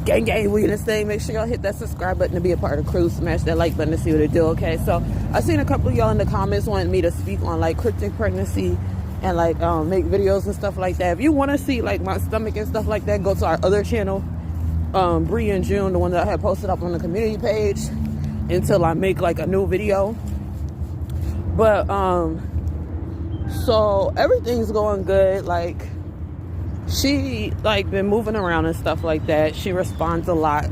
Gang gang, we in this thing. Make sure y'all hit that subscribe button to be a part of the crew. Smash that like button to see what it do. Okay, so I seen a couple of y'all in the comments wanting me to speak on like cryptic pregnancy and like make videos and stuff like that. If you want to see like my stomach and stuff like that, go to our other channel, Bree and June, the one that I had posted up on the community page, until I make like a new video. But so everything's going good. Like, she like been moving around and stuff like that. She responds a lot.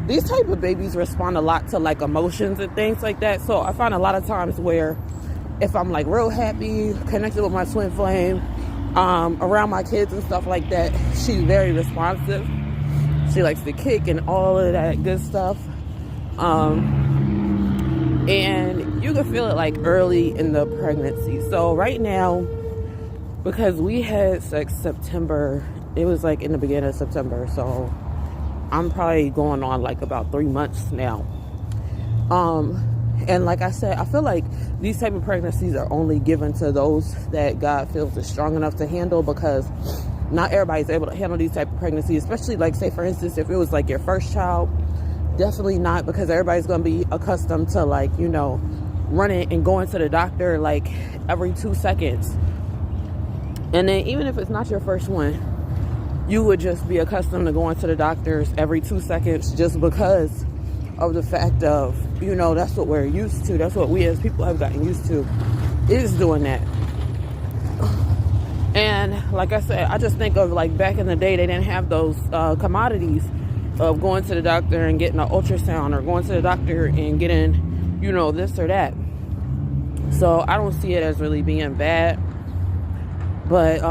These type of babies respond a lot to like emotions and things like that. So I find a lot of times where if I'm like real happy, connected with my twin flame, around my kids and stuff like that, she's very responsive. She likes to kick and all of that good stuff. And you can feel it like early in the pregnancy. So right now, because we had sex September, it was like in the beginning of September, so I'm probably going on like about 3 months now. And like I said, I feel like these type of pregnancies are only given to those that God feels is strong enough to handle, because not everybody's able to handle these type of pregnancies, especially like, say for instance, if it was like your first child. Definitely not, because everybody's going to be accustomed to like, you know, running and going to the doctor like every 2 seconds. And then even if it's not your first one, you would just be accustomed to going to the doctors every 2 seconds, just because of the fact of, you know, that's what we're used to. That's what we as people have gotten used to, is doing that. And like I said, I just think of like back in the day, they didn't have those commodities of going to the doctor and getting an ultrasound, or going to the doctor and getting, you know, this or that. So I don't see it as really being bad. But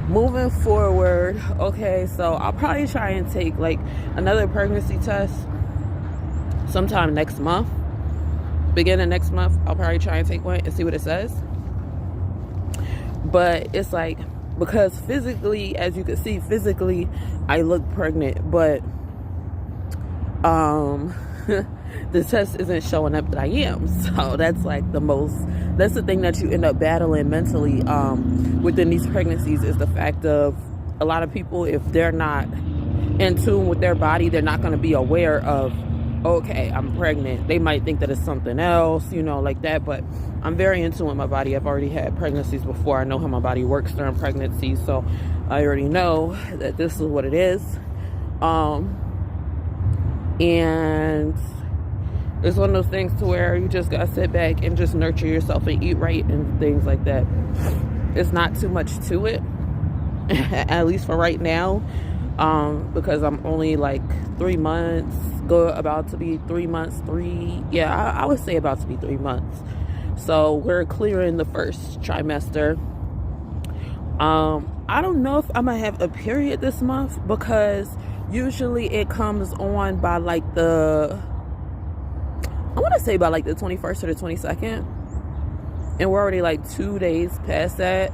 moving forward, okay, so I'll probably try and take like another pregnancy test sometime next month. Beginning next month, I'll probably try and take one and see what it says. But it's like, because physically, as you can see, physically I look pregnant, but the test isn't showing up that I am. So that's like that's the thing that you end up battling mentally within these pregnancies, is the fact of a lot of people, if they're not in tune with their body, they're not going to be aware of, okay, I'm pregnant. They might think that it's something else, you know, like that. But I'm very in tune with my body. I've already had pregnancies before. I know how my body works during pregnancy, so I already know that this is what it is. And it's one of those things to where you just gotta sit back and just nurture yourself and eat right and things like that. It's not too much to it, at least for right now, because I'm only like 3 months, about to be 3 months, I would say about to be 3 months. So we're clearing the first trimester. I don't know if I'm gonna have a period this month, because usually it comes on by like I want to say by like the 21st or the 22nd, and we're already like 2 days past that.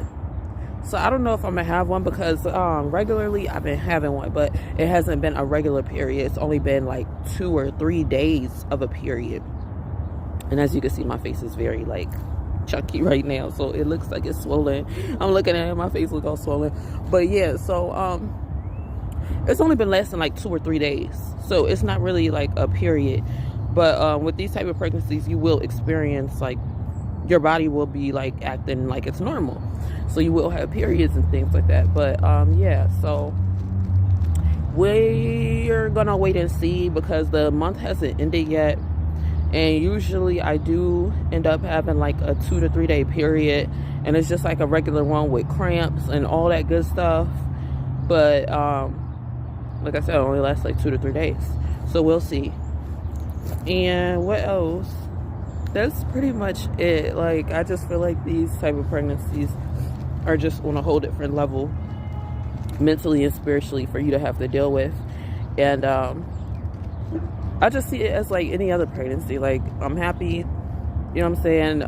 So I don't know if I'm gonna have one, because regularly I've been having one, but it hasn't been a regular period. It's only been like 2 or 3 days of a period. And as you can see, my face is very like chunky right now, so it looks like it's swollen. I'm looking at it, my face looks all swollen. But yeah, so it's only been less than like 2 or 3 days, so it's not really like a period. But with these type of pregnancies, you will experience like your body will be like acting like it's normal, so you will have periods and things like that. But yeah, so we're gonna wait and see, because the month hasn't ended yet. And usually I do end up having like a 2 to 3 day period, and it's just like a regular one with cramps and all that good stuff. But like I said, it only lasts like 2 to 3 days, so we'll see. And what else? That's pretty much it. Like, I just feel like these type of pregnancies are just on a whole different level, mentally and spiritually, for you to have to deal with. And I just see it as like any other pregnancy. Like, I'm happy, you know what I'm saying?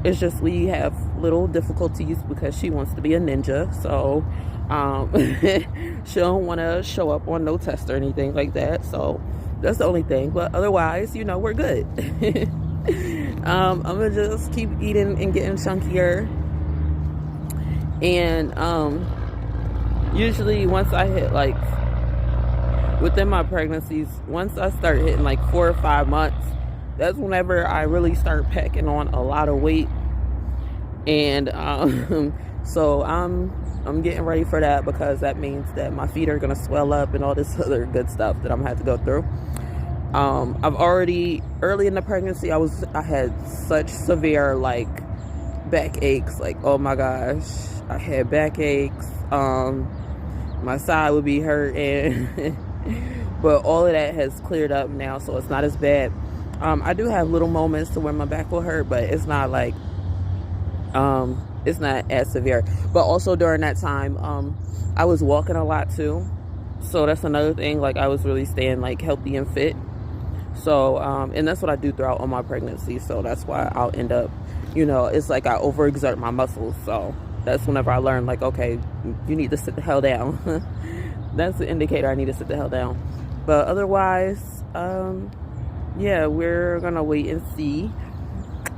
It's just we have little difficulties because she wants to be a ninja, so she don't want to show up on no test or anything like that. So that's the only thing. But otherwise, you know, we're good. I'm gonna just keep eating and getting chunkier, and Usually once I hit like, within my pregnancies, once I start hitting like 4 or 5 months, that's whenever I really start packing on a lot of weight. And so I'm getting ready for that, because that means that my feet are gonna swell up and all this other good stuff that I'm gonna have to go through. I've already, early in the pregnancy, I had such severe like back aches, like, oh my gosh, I had back aches. My side would be hurting. But all of that has cleared up now, so it's not as bad. I do have little moments to where my back will hurt, but it's not like it's not as severe. But also during that time, I was walking a lot too, so that's another thing. Like, I was really staying like healthy and fit. So and that's what I do throughout all my pregnancy, so that's why I'll end up, you know, it's like I overexert my muscles. So that's whenever I learn, like, okay, you need to sit the hell down. That's the indicator I need to sit the hell down. But otherwise, yeah, we're gonna wait and see.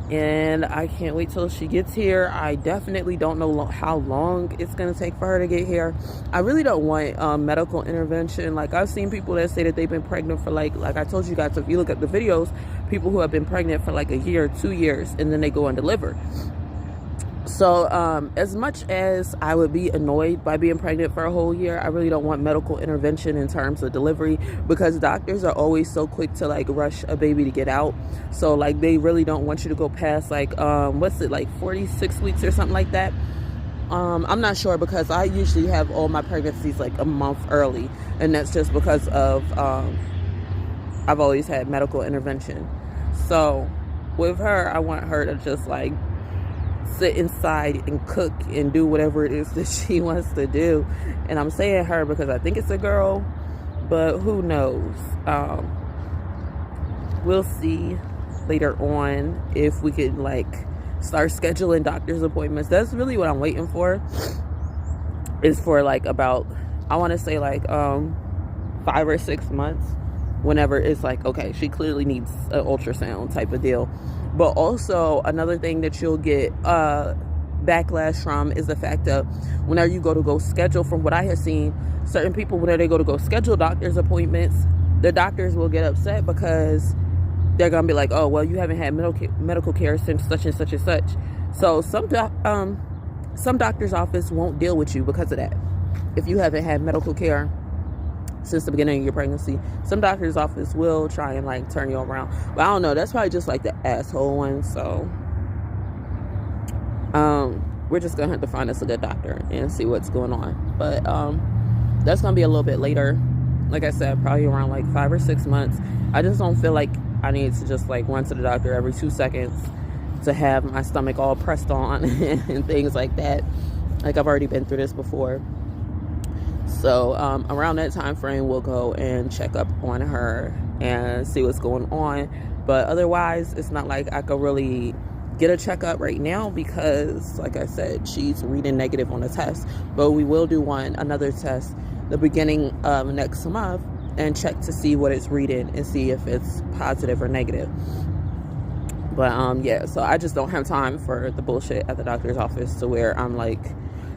And I can't wait till she gets here. I definitely don't know how long it's gonna take for her to get here. I really don't want medical intervention. Like, I've seen people that say that they've been pregnant for like I told you guys, if you look at the videos, people who have been pregnant for like a year, 2 years, and then they go and deliver. So as much as I would be annoyed by being pregnant for a whole year, I really don't want medical intervention in terms of delivery, because doctors are always so quick to like rush a baby to get out. So like, they really don't want you to go past like what's it, like 46 weeks or something like that. I'm not sure, because I usually have all my pregnancies like a month early, and that's just because of I've always had medical intervention. So with her, I want her to just like sit inside and cook and do whatever it is that she wants to do. And I'm saying her because I think it's a girl, but who knows. We'll see later on if we can like start scheduling doctor's appointments. That's really what I'm waiting for, is for like about, I want to say like 5 or 6 months, whenever it's like, okay, she clearly needs an ultrasound type of deal. But also another thing that you'll get backlash from is the fact that whenever you go schedule, from what I have seen, certain people, whenever they go schedule doctor's appointments, the doctors will get upset because they're gonna be like, oh, well, you haven't had medical care since such and such and such. So some doctor's office won't deal with you because of that. If you haven't had medical care since the beginning of your pregnancy, some doctor's office will try and like turn you around. But I don't know, that's probably just like the asshole one. So we're just gonna have to find us a good doctor and see what's going on. But that's gonna be a little bit later. Like I said, probably around like 5 or 6 months. I just don't feel like I need to just like run to the doctor every 2 seconds to have my stomach all pressed on and things like that. Like, I've already been through this before. So around that time frame, we'll go and check up on her and see what's going on. But otherwise, it's not like I could really get a checkup right now, because like I said, she's reading negative on the test. But we will do another test the beginning of next month and check to see what it's reading and see if it's positive or negative. But yeah, so I just don't have time for the bullshit at the doctor's office to where I'm like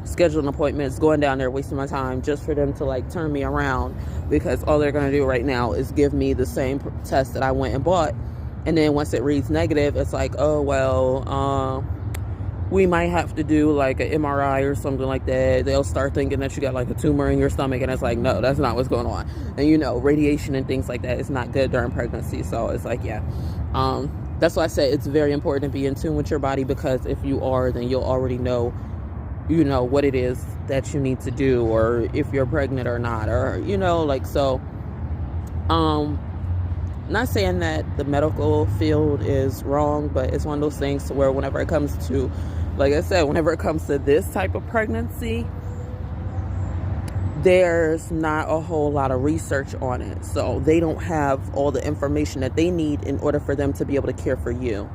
scheduling appointments, going down there, wasting my time just for them to like turn me around, because all they're gonna do right now is give me the same test that I went and bought, and then once it reads negative, it's like, oh well, we might have to do like an MRI or something like that. They'll start thinking that you got like a tumor in your stomach, and it's like, no, that's not what's going on. And you know, radiation and things like that is not good during pregnancy. So it's like, yeah, that's why I say it's very important to be in tune with your body, because if you are, then you'll already know, you know, what it is that you need to do, or if you're pregnant or not, or, you know, like, so, not saying that the medical field is wrong, but it's one of those things to where whenever it comes to, like I said, whenever it comes to this type of pregnancy, there's not a whole lot of research on it. So they don't have all the information that they need in order for them to be able to care for you.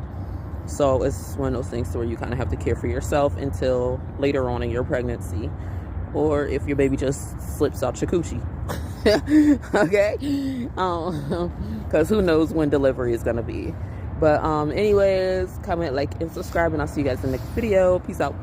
So it's one of those things where you kind of have to care for yourself until later on in your pregnancy, or if your baby just slips out your coochie. Okay, because who knows when delivery is gonna be. But anyways, comment, like, and subscribe, and I'll see you guys in the next video. Peace out.